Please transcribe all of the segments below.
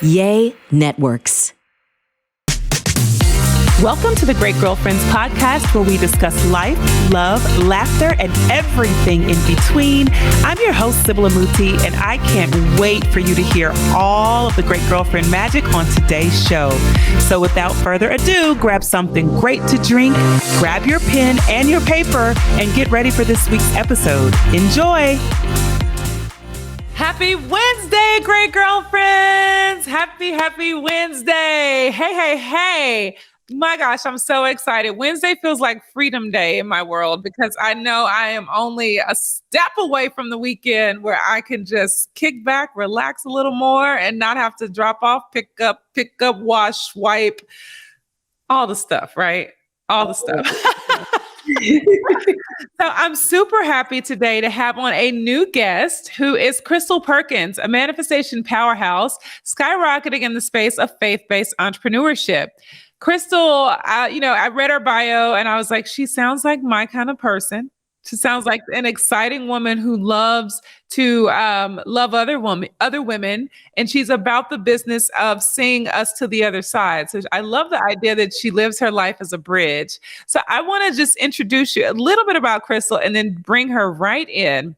Yay Networks. Welcome to the Great Girlfriends podcast, where we discuss life, love, laughter, and everything in between. I'm your host, Sybil Amuti, and I can't wait for you to hear all of the Great Girlfriend magic on today's show. So without further ado, grab something great to drink, grab your pen and your paper, and get ready for this week's episode. Enjoy! Happy Wednesday, Great Girlfriends! Happy Wednesday! Hey! My gosh, I'm so excited. Wednesday feels like Freedom Day in my world because I know I am only a step away from the weekend where I can just kick back, relax a little more, and not have to drop off, pick up, wash, wipe, all the stuff, right? All the stuff. So I'm super happy today to have on a new guest who is Crystal Perkins, a manifestation powerhouse, skyrocketing in the space of faith-based entrepreneurship. Crystal, I read her bio and I was like, she sounds like my kind of person. She sounds like an exciting woman who loves to love other women, and she's about the business of seeing us to the other side. So I love the idea that she lives her life as a bridge. So I want to just introduce you a little bit about Crystal and then bring her right in,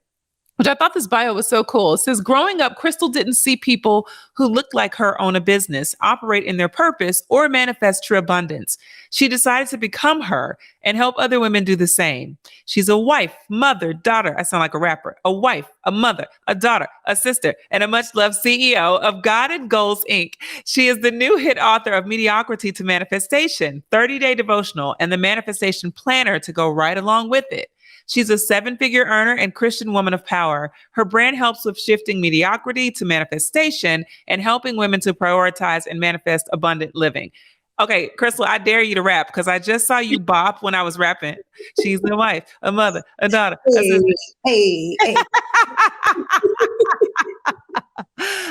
which I thought this bio was so cool. It says, growing up, Crystal didn't see people who looked like her own a business, operate in their purpose, or manifest true abundance. She decided to become her and help other women do the same. She's a wife, mother, daughter. I sound like a rapper. A wife, a mother, a daughter, a sister, and a much-loved CEO of God and Goals, Inc. She is the new hit author of Mediocrity to Manifestation, 30-day Devotional, and the Manifestation Planner to go right along with it. She's a 7-figure earner and Christian woman of power. Her brand helps with shifting mediocrity to manifestation and helping women to prioritize and manifest abundant living. Okay, Crystal, I dare you to rap because I just saw you bop when I was rapping. She's a wife, a mother, a daughter, a sister. Hey.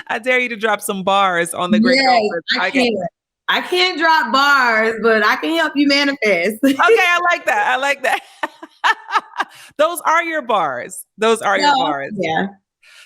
I dare you to drop some bars on the Great Girlfriends. I can't drop bars, but I can help you manifest. Okay, I like that. Those are your bars. Your bars. Yeah.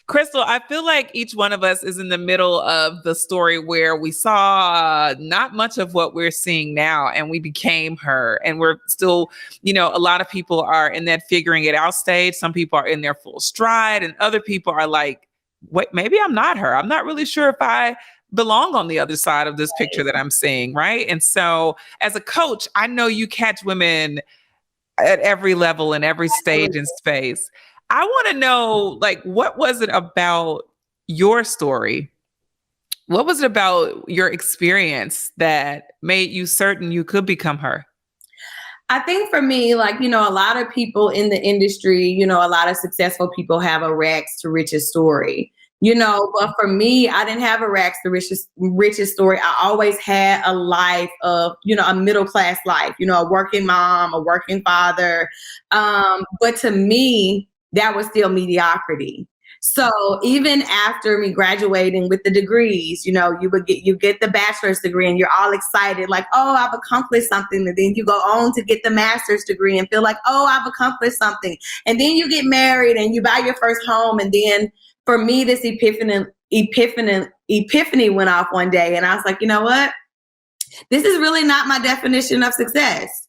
Crystal, I feel like each one of us is in the middle of the story where we saw not much of what we're seeing now and we became her. And we're still, a lot of people are in that figuring it out stage. Some people are in their full stride and other people are like, wait, maybe I'm not her. I'm not really sure if I belong on the other side of this picture that I'm seeing, right? And so as a coach, I know you catch women at every level and every stage and space. I want to know, what was it about your story? What was it about your experience that made you certain you could become her? I think for me, a lot of people in the industry, a lot of successful people have a rags to riches story. But for me, I didn't have a rags to riches story. I always had a life of, a middle-class life, a working mom, a working father. But to me, that was still mediocrity. So even after me graduating with the degrees, you get the bachelor's degree and you're all excited, like, oh, I've accomplished something. And then you go on to get the master's degree and feel like, oh, I've accomplished something. And then you get married and you buy your first home. And then for me, this epiphany went off one day. And I was like, you know what? This is really not my definition of success.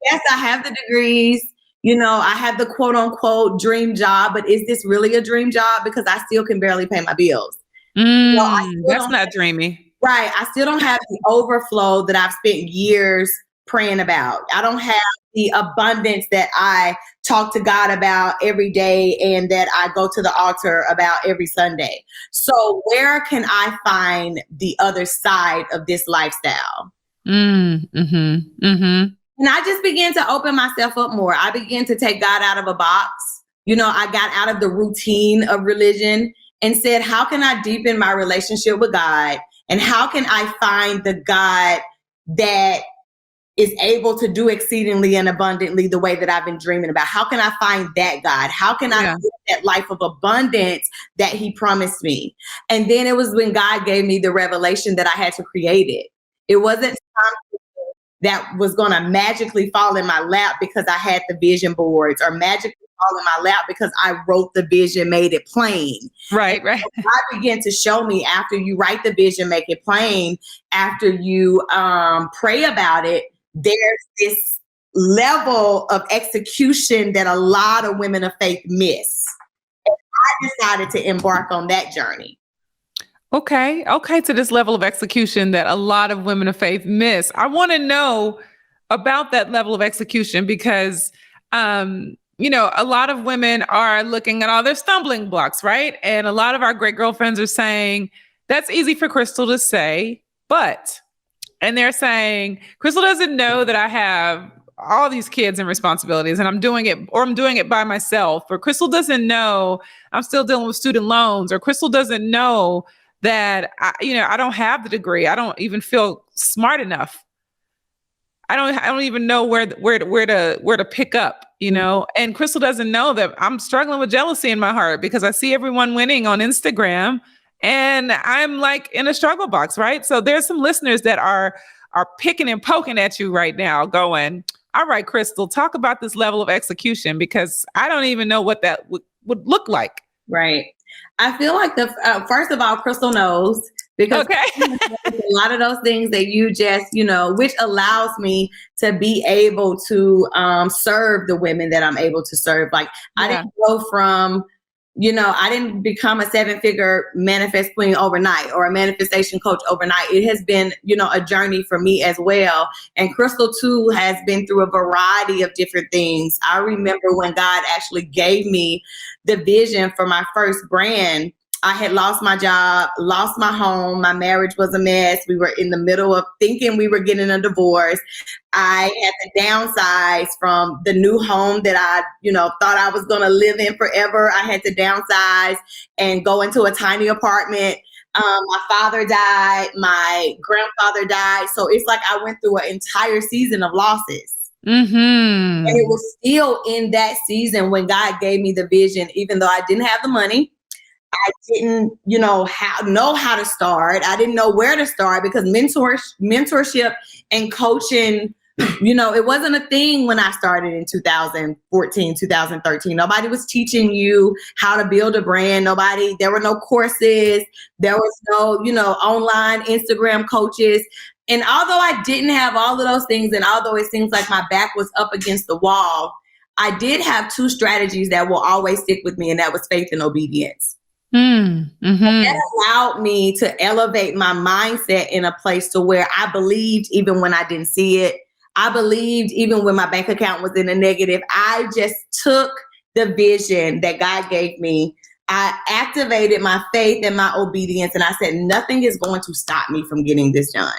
Yes, I have the degrees. I have the quote unquote dream job, but is this really a dream job? Because I still can barely pay my bills. That's not dreamy. Right. I still don't have the overflow that I've spent years praying about. I don't have the abundance that I talk to God about every day and that I go to the altar about every Sunday. So where can I find the other side of this lifestyle? And I just began to open myself up more. I began to take God out of a box. I got out of the routine of religion and said, how can I deepen my relationship with God? And how can I find the God that is able to do exceedingly and abundantly the way that I've been dreaming about? How can I find that God? How can I live that life of abundance that he promised me? And then it was when God gave me the revelation that I had to create it. It wasn't that was going to magically fall in my lap because I had the vision boards, or magically fall in my lap because I wrote the vision, made it plain. Right, right. So God began to show me, after you write the vision, make it plain, after you pray about it, there's this level of execution that a lot of women of faith miss. And I decided to embark on that journey. Okay. To this level of execution that a lot of women of faith miss. I want to know about that level of execution because, a lot of women are looking at all their stumbling blocks, right? And a lot of our great girlfriends are saying, that's easy for Crystal to say, and they're saying, Crystal doesn't know that I have all these kids and responsibilities and I'm doing it by myself, or Crystal doesn't know I'm still dealing with student loans, or Crystal doesn't know that I don't have the degree. I don't even feel smart enough. I don't even know where to pick up, and Crystal doesn't know that I'm struggling with jealousy in my heart because I see everyone winning on Instagram and I'm like in a struggle box, right? So there's some listeners that are picking and poking at you right now going, all right, Crystal, talk about this level of execution because I don't even know what that would look like. Right. I feel like first of all, Crystal knows, because a lot of those things that you just, which allows me to be able to serve the women that I'm able to serve. Like I didn't go from, I didn't become a 7-figure manifest queen overnight or a manifestation coach overnight. It has been, a journey for me as well. And Crystal too has been through a variety of different things. I remember when God actually gave me the vision for my first brand. I had lost my job, lost my home. My marriage was a mess. We were in the middle of thinking we were getting a divorce. I had to downsize from the new home that I, thought I was going to live in forever. I had to downsize and go into a tiny apartment. My father died. My grandfather died. So it's like I went through an entire season of losses. Mm-hmm. And it was still in that season when God gave me the vision, even though I didn't have the money. I didn't, know how to start. I didn't know where to start because mentorship and coaching, it wasn't a thing when I started in 2014, 2013. Nobody was teaching you how to build a brand. There were no courses. There was no, online Instagram coaches. And although I didn't have all of those things, and although it seems like my back was up against the wall, I did have 2 strategies that will always stick with me, and that was faith and obedience. Mm-hmm. That allowed me to elevate my mindset in a place to where I believed even when I didn't see it. I believed even when my bank account was in the negative. I just took the vision that God gave me. I activated my faith and my obedience, and I said, nothing is going to stop me from getting this done.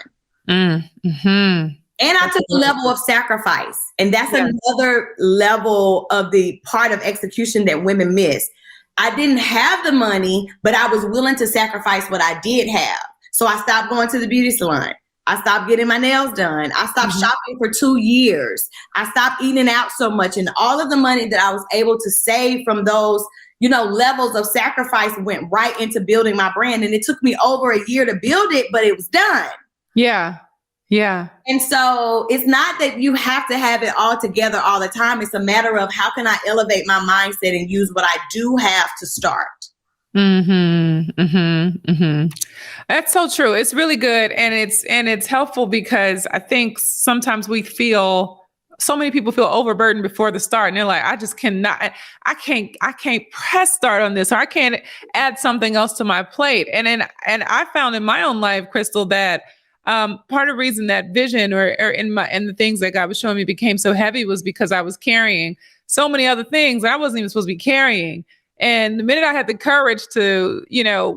Mm-hmm. And I took a level of sacrifice. And that's another level of the part of execution that women miss. I didn't have the money, but I was willing to sacrifice what I did have. So I stopped going to the beauty salon. I stopped getting my nails done. I stopped shopping for 2 years. I stopped eating out so much. And all of the money that I was able to save from those, levels of sacrifice went right into building my brand. And it took me over a year to build it, but it was done. Yeah. Yeah. And so it's not that you have to have it all together all the time. It's a matter of how can I elevate my mindset and use what I do have to start. Mm-hmm. Mm-hmm. Mm-hmm. That's so true. It's really good. And it's helpful because I think sometimes so many people feel overburdened before the start and they're like, I can't press start on this, or I can't add something else to my plate. And I found in my own life, Crystal, that part of the reason that vision or in the things that God was showing me became so heavy was because I was carrying so many other things that I wasn't even supposed to be carrying. And the minute I had the courage to,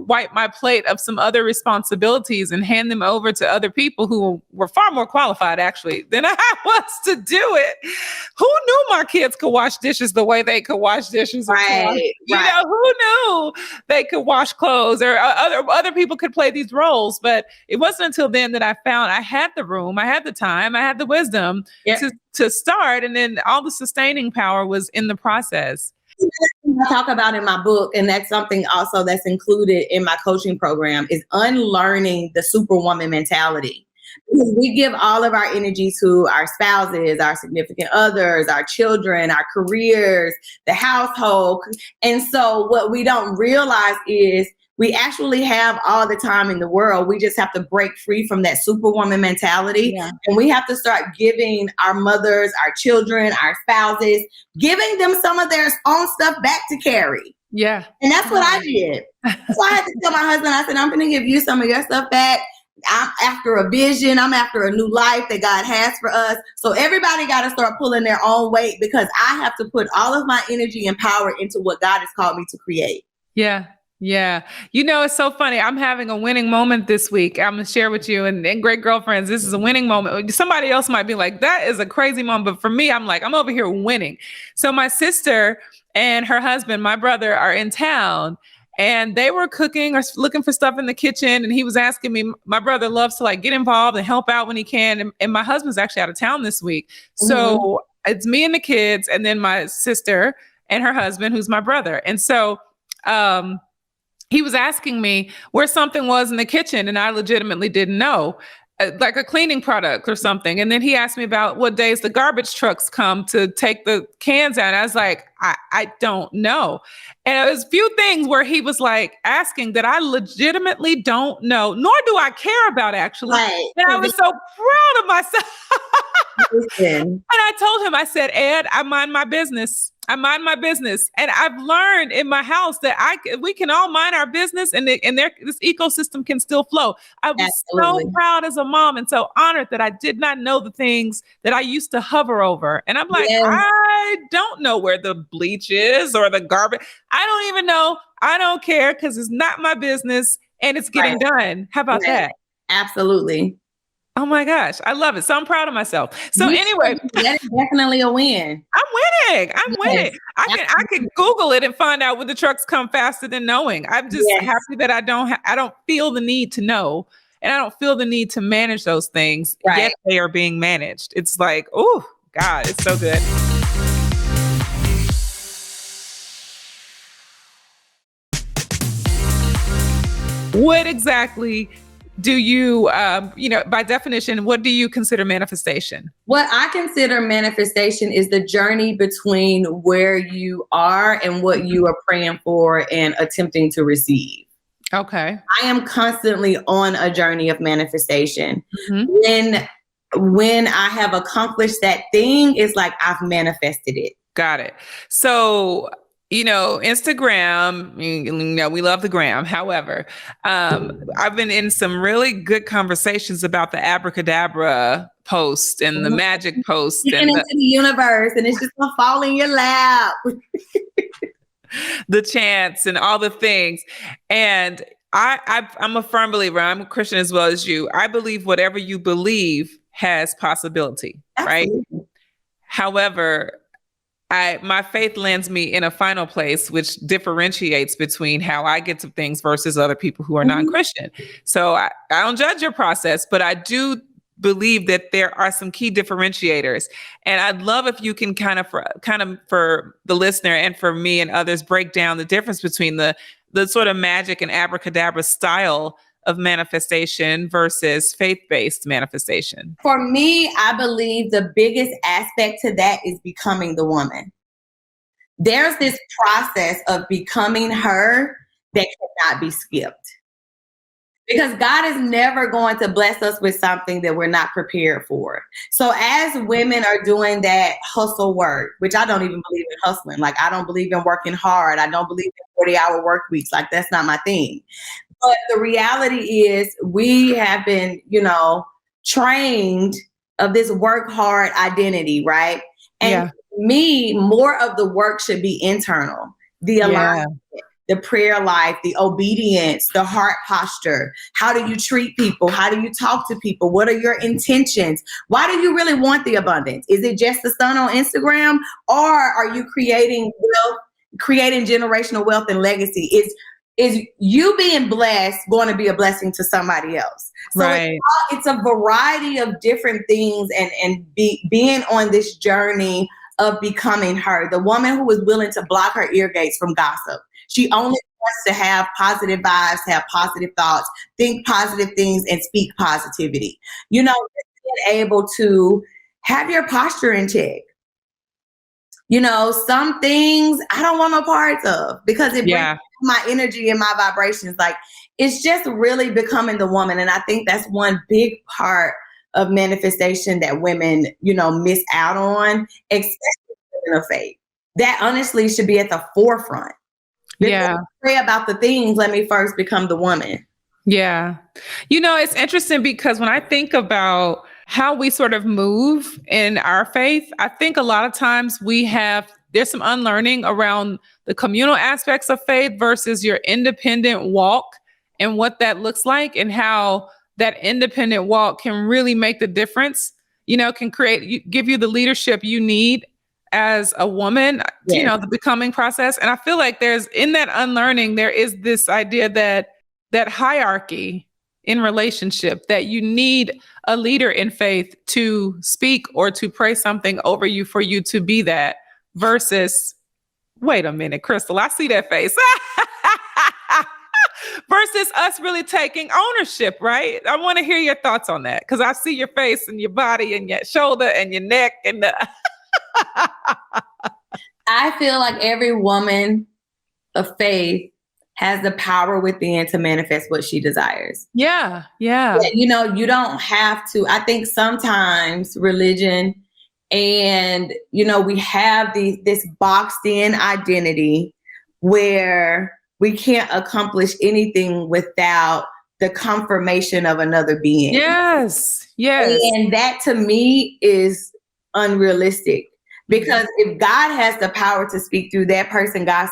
wipe my plate of some other responsibilities and hand them over to other people who were far more qualified actually than I was to do it. Who knew my kids could wash dishes the way they could wash dishes? Right. Who knew they could wash clothes, or other people could play these roles? But it wasn't until then that I found I had the room, I had the time, I had the wisdom to start. And then all the sustaining power was in the process. I talk about in my book, and that's something also that's included in my coaching program, is unlearning the superwoman mentality. Because we give all of our energy to our spouses, our significant others, our children, our careers, the household. And so what we don't realize is we actually have all the time in the world. We just have to break free from that superwoman mentality. Yeah. And we have to start giving our mothers, our children, our spouses, giving them some of their own stuff back to carry. Yeah. And that's what I did. So I had to tell my husband, I said, I'm going to give you some of your stuff back. I'm after a vision. I'm after a new life that God has for us. So everybody got to start pulling their own weight, because I have to put all of my energy and power into what God has called me to create. Yeah. Yeah. You know, it's so funny. I'm having a winning moment this week. I'm going to share with you and great girlfriends. This is a winning moment. Somebody else might be like, that is a crazy moment. But for me, I'm like, I'm over here winning. So my sister and her husband, my brother, are in town. And they were cooking or looking for stuff in the kitchen. And he was asking me, my brother loves to like get involved and help out when he can. And my husband's actually out of town this week. So it's me and the kids, and then my sister and her husband, who's my brother. And so he was asking me where something was in the kitchen, and I legitimately didn't know. Like a cleaning product or something. And then he asked me about what days the garbage trucks come to take the cans out. I was like, I don't know. And it was a few things where he was like asking that I legitimately don't know, nor do I care about actually. Right. And I was so proud of myself. Listen. And I told him, I said, Ed, I mind my business. I mind my business. And I've learned in my house that we can all mind our business, and this ecosystem can still flow. I was Absolutely. so proud as a mom and so honored that I did not know the things that I used to hover over. And I'm like, Yes. I don't know where the bleach is or the garbage. I don't even know. I don't care, because it's not my business and it's getting done. How about that? Absolutely. Oh my gosh. I love it. So I'm proud of myself. So anyway, that is definitely a win. I'm winning. I'm winning. I absolutely. can Google it and find out when the trucks come faster than knowing. I'm just Yes. happy that I don't feel the need to know, and I don't feel the need to manage those things. Right. Yet they are being managed. It's like, oh God, it's so good. What exactly do you, by definition, what do you consider manifestation? What I consider manifestation is the journey between where you are and what you are praying for and attempting to receive. Okay. I am constantly on a journey of manifestation. Mm-hmm. When I have accomplished that thing, it's like I've manifested it. Got it. So, Instagram, we love the gram. However, I've been in some really good conversations about the abracadabra post and the magic post. Getting into the universe, and it's just gonna fall in your lap. The chants and all the things. And I'm a firm believer. I'm a Christian as well as you. I believe whatever you believe has possibility, Absolutely. right? However, my faith lands me in a final place, which differentiates between how I get to things versus other people who are non-Christian. So I don't judge your process, but I do believe that there are some key differentiators. And I'd love if you can kind of for the listener and for me and others, break down the difference between the sort of magic and abracadabra style of manifestation versus faith-based manifestation. For me, I believe the biggest aspect to that is becoming the woman. There's this process of becoming her that cannot be skipped. Because God is never going to bless us with something that we're not prepared for. So as women are doing that hustle work, which I don't even believe in hustling. Like, I don't believe in working hard. I don't believe in 40-hour work weeks. Like, that's not my thing. But the reality is we have been, trained of this work hard identity, right? And me, more of the work should be internal. The alignment, the prayer life, the obedience, the heart posture. How do you treat people? How do you talk to people? What are your intentions? Why do you really want the abundance? Is it just the sun on Instagram? Or are you creating wealth, creating generational wealth and legacy? Is you being blessed going to be a blessing to somebody else? So it's a variety of different things, and being on this journey of becoming her, the woman who is willing to block her ear gates from gossip. She only wants to have positive vibes, have positive thoughts, think positive things, and speak positivity. You know, being able to have your posture in check. You know, some things I don't want no parts of because it brings my energy and my vibrations. Like, it's just really becoming the woman. And I think that's one big part of manifestation that women, you know, miss out on, especially in faith. That honestly should be at the forefront. Before pray about the things, let me first become the woman. Yeah. You know, it's interesting because when I think about how we sort of move in our faith, I think a lot of times there's some unlearning around the communal aspects of faith versus your independent walk and what that looks like and how that independent walk can really make the difference, you know, give you the leadership you need as a woman, you know, the becoming process. And I feel like in that unlearning, there is this idea that hierarchy in relationship, that you need a leader in faith to speak or to pray something over you for you to be that versus, wait a minute, Crystal, I see that face. Versus us really taking ownership, right? I want to hear your thoughts on that because I see your face and your body and your shoulder and your neck and I feel like every woman of faith has the power within to manifest what she desires. Yeah. You know, you don't have to. I think sometimes religion and, you know, we have this boxed in identity where we can't accomplish anything without the confirmation of another being. Yes. And that to me is unrealistic. Because if God has the power to speak through that person, God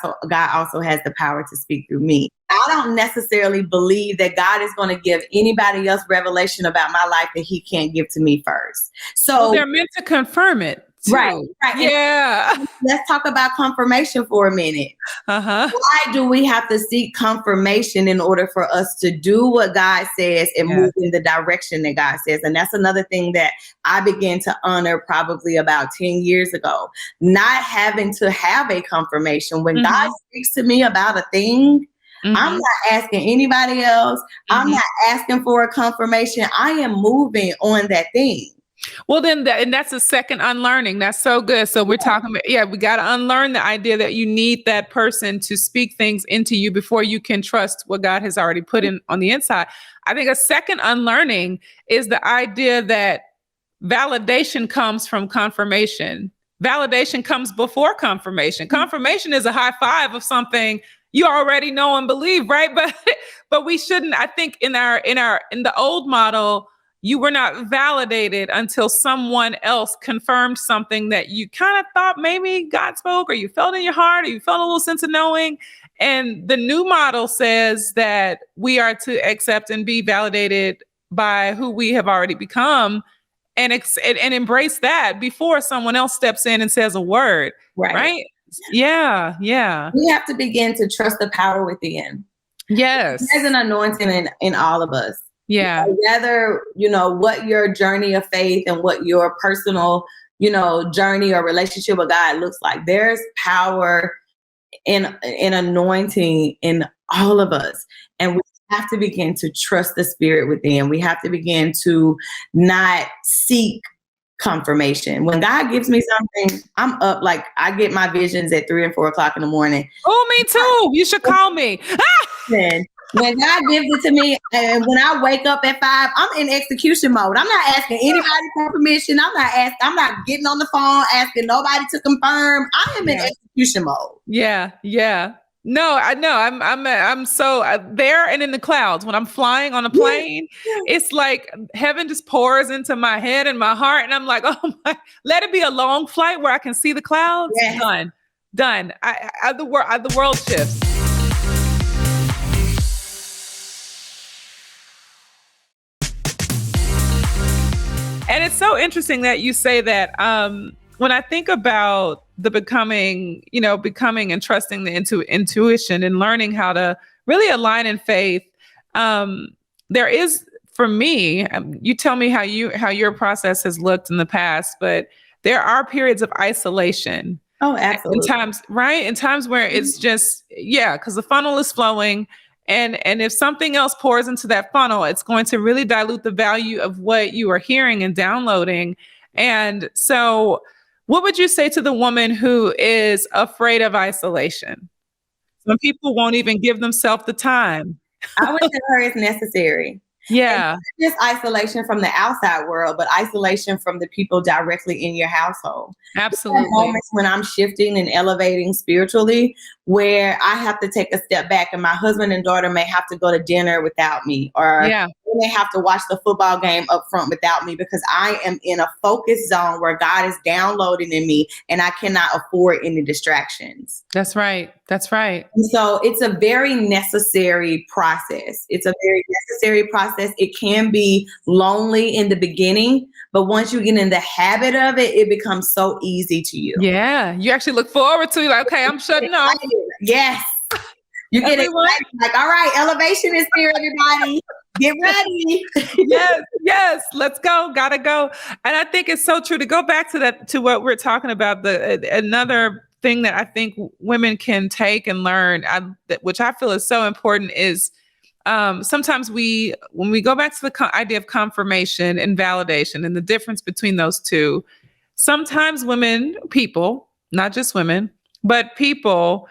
also has the power to speak through me. I don't necessarily believe that God is going to give anybody else revelation about my life that he can't give to me first. So they're meant to confirm it too. Right. Yeah. Let's talk about confirmation for a minute. Why do we have to seek confirmation in order for us to do what God says and move in the direction that God says? And that's another thing that I began to honor probably about 10 years ago. Not having to have a confirmation. When God speaks to me about a thing, I'm not asking anybody else. I'm not asking for a confirmation. I am moving on that thing. Well, then that's a second unlearning. That's so good. So we're talking about, we got to unlearn the idea that you need that person to speak things into you before you can trust what God has already put in on the inside. I think a second unlearning is the idea that validation comes from confirmation. Validation comes before confirmation. Confirmation is a high five of something you already know and believe, right? But we shouldn't. I think in the old model, you were not validated until someone else confirmed something that you kind of thought maybe God spoke, or you felt in your heart, or you felt a little sense of knowing. And the new model says that we are to accept and be validated by who we have already become and embrace that before someone else steps in and says a word. Right? Yeah. We have to begin to trust the power within. Yes. There's an anointing in all of us. Yeah. Whether, you know, what your journey of faith and what your personal, you know, journey or relationship with God looks like, there's power and anointing in all of us. And we have to begin to trust the spirit within. We have to begin to not seek confirmation. When God gives me something, I'm up, like I get my visions at 3 and 4 o'clock in the morning. Oh, me too. You should call me. When God gives it to me, and when I wake up at 5, I'm in execution mode. I'm not asking anybody for permission. I'm not getting on the phone asking nobody to confirm. I am in execution mode. Yeah. No, I know. I'm so there and in the clouds. When I'm flying on a plane, it's like heaven just pours into my head and my heart, and I'm like, oh my! Let it be a long flight where I can see the clouds. Yes. Done. The world shifts. And it's so interesting that you say that. When I think about the becoming and trusting the intuition and learning how to really align in faith, there is, for me, you tell me how your process has looked in the past, but there are periods of isolation Oh, In absolutely. times, right? In times where it's just, yeah, because the funnel is flowing. And if something else pours into that funnel, it's going to really dilute the value of what you are hearing and downloading. And so, what would you say to the woman who is afraid of isolation? Some people won't even give themselves the time. I would tell her it's necessary. And Yeah, not just isolation from the outside world, but isolation from the people directly in your household. There are absolutely. moments when I'm shifting and elevating spiritually where I have to take a step back, and my husband and daughter may have to go to dinner without me, or Yeah, they may have to watch the football game up front without me, because I am in a focus zone where God is downloading in me and I cannot afford any distractions. that's right. That's right. And so it's a very necessary process. It's a very necessary process. It can be lonely in the beginning, but once you get in the habit of it, it becomes so easy to you. Yeah, you actually look forward to it. Like, okay, I'm shutting off. Yes. You get Everyone. excited, like, all right, elevation is here, everybody. Get ready. Yes, yes, let's go, gotta go. And I think it's so true to go back to that, to what we're talking about. Another thing that I think women can take and learn, which I feel is so important, is sometimes when we go back to the idea of confirmation and validation and the difference between those two, sometimes people, not just women, but people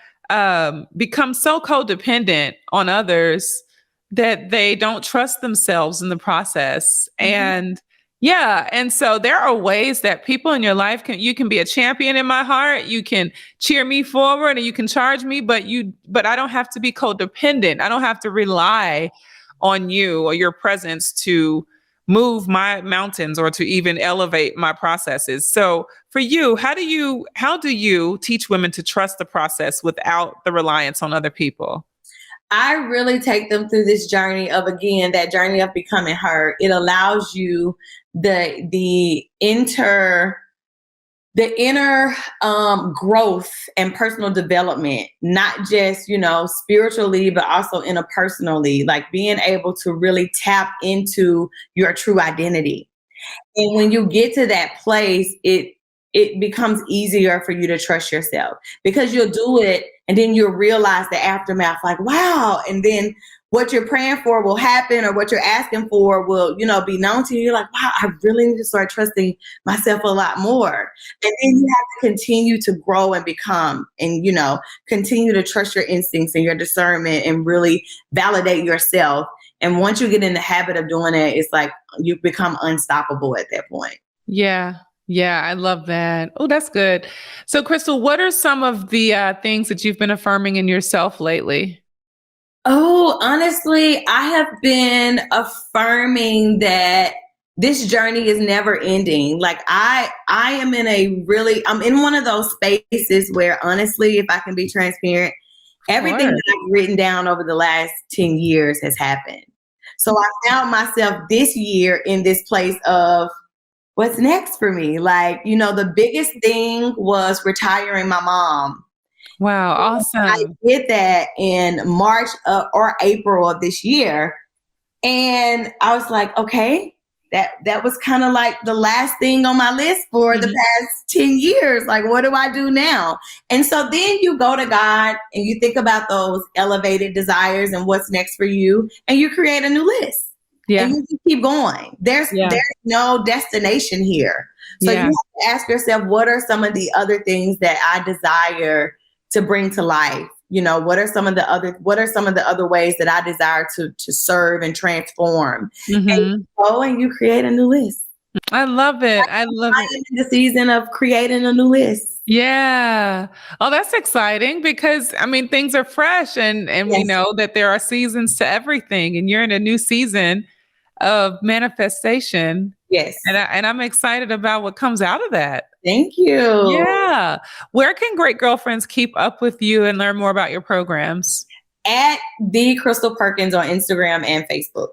become so codependent on others that they don't trust themselves in the process. And yeah, and so there are ways that people in your life you can be a champion in my heart, you can cheer me forward and you can charge me, but I don't have to be codependent. I don't have to rely on you or your presence to move my mountains or to even elevate my processes. So for you, how do you teach women to trust the process without the reliance on other people? I really take them through this journey of, again, that journey of becoming her. It allows you the inner growth and personal development, not just, spiritually, but also interpersonally, like being able to really tap into your true identity. And when you get to that place, it becomes easier for you to trust yourself, because you'll do it and then you'll realize the aftermath, like, wow. And then what you're praying for will happen, or what you're asking for will, be known to you. You're like, wow, I really need to start trusting myself a lot more. And then you have to continue to grow and become, and, continue to trust your instincts and your discernment and really validate yourself. And once you get in the habit of doing it, it's like you become unstoppable at that point. Yeah. Yeah, I love that. Oh, that's good. So, Crystal, what are some of the things that you've been affirming in yourself lately? Oh, honestly, I have been affirming that this journey is never ending. Like I am I'm in one of those spaces where, honestly, if I can be transparent, everything that I've written down over the last 10 years has happened. So I found myself this year in this place of, what's next for me? Like, the biggest thing was retiring my mom. Wow, I awesome. did that in March or April of this year. And I was like, okay, that was kind of like the last thing on my list for the past 10 years. Like, what do I do now? And so then you go to God and you think about those elevated desires and what's next for you, and you create a new list. Yeah. And you just keep going. There's no destination here. So you have to ask yourself, what are some of the other things that I desire to bring to life? What are some of the other ways that I desire to serve and transform? And you go and you create a new list. I love it. I love it. I'm in the season of creating a new list. Yeah. Oh, that's exciting, because things are fresh, and we know that there are seasons to everything, and you're in a new season of manifestation. Yes. And I'm excited about what comes out of that. Thank you. Yeah. Where can great girlfriends keep up with you and learn more about your programs? At the Crystal Perkins on Instagram and Facebook.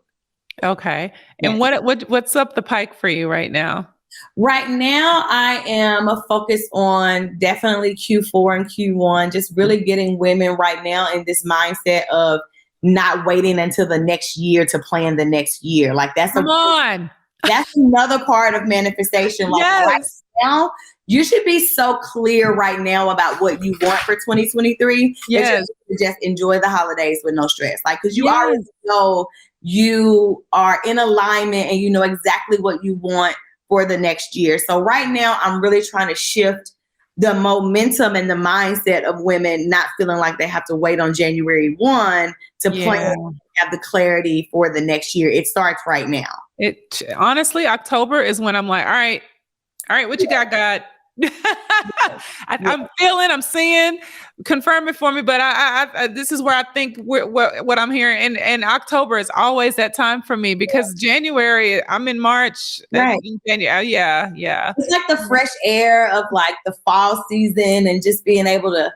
Okay. And what's up the pike for you right now? Right now, I am focused on definitely Q4 and Q1, just really getting women right now in this mindset of not waiting until the next year to plan the next year. Like, that's Come on. That's another part of manifestation. Like right now, you should be so clear right now about what you want for 2023. Yes. To just enjoy the holidays with no stress. Like, because you already know you are in alignment and you know exactly what you want for the next year. So right now, I'm really trying to shift the momentum and the mindset of women not feeling like they have to wait on January 1 to plan and have the clarity for the next year. It starts right now. Honestly, October is when I'm like, all right, what you got, God? I'm seeing, confirm it for me. But I this is where I think what I'm hearing. And October is always that time for me because January, I'm in March. Right. In January, yeah. It's like the fresh air of like the fall season and just being able to,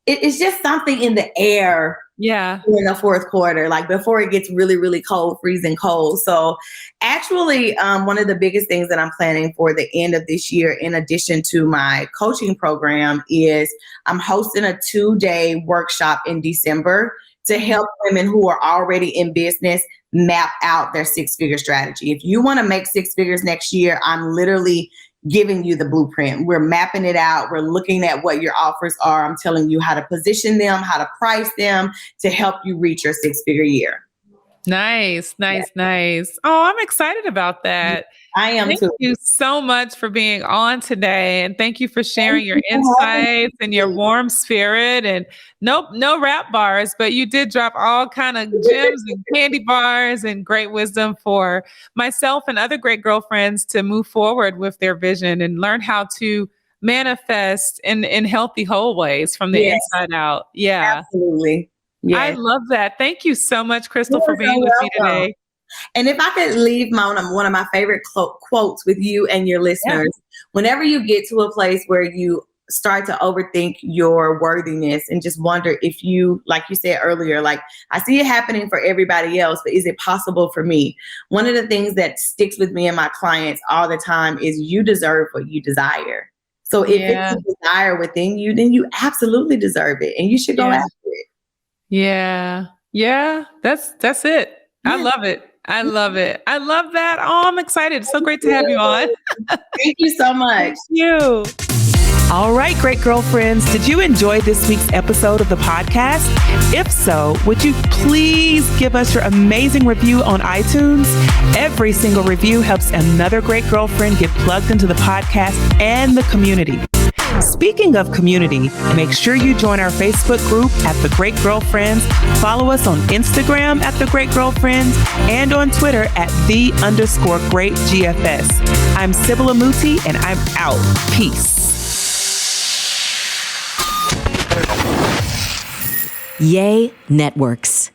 it's just something in the air. Yeah. In the fourth quarter, like before it gets really, really cold, freezing cold. So actually, one of the biggest things that I'm planning for the end of this year, in addition to my coaching program, is I'm hosting a 2-day workshop in December to help women who are already in business map out their 6-figure strategy. If you want to make 6 figures next year, I'm literally giving you the blueprint. We're mapping it out. We're looking at what your offers are. I'm telling you how to position them, how to price them to help you reach your 6-figure year. Nice. Oh, I'm excited about that. I am too. Thank you so much for being on today. And thank you for sharing your insights and your warm spirit and no rap bars, but you did drop all kind of gems and candy bars and great wisdom for myself and other great girlfriends to move forward with their vision and learn how to manifest in healthy, whole ways from the inside out. Yeah. Absolutely. Yes. I love that. Thank you so much, Crystal, for being with me today. And if I could leave one of my favorite quotes with you and your listeners, whenever you get to a place where you start to overthink your worthiness and just wonder if you, like you said earlier, like I see it happening for everybody else, but is it possible for me? One of the things that sticks with me and my clients all the time is you deserve what you desire. So if it's a desire within you, then you absolutely deserve it and you should go after it. Yeah. That's it. I love it. I love that. Oh, I'm excited. It's so great to have you on. Thank you so much. Thank you. All right, great girlfriends. Did you enjoy this week's episode of the podcast? If so, would you please give us your amazing review on iTunes? Every single review helps another great girlfriend get plugged into the podcast and the community. Speaking of community, make sure you join our Facebook group at The Great Girlfriends. Follow us on Instagram at The Great Girlfriends and on Twitter at @the_greatGFS. I'm Sibylla Muti and I'm out. Peace. Yay Networks.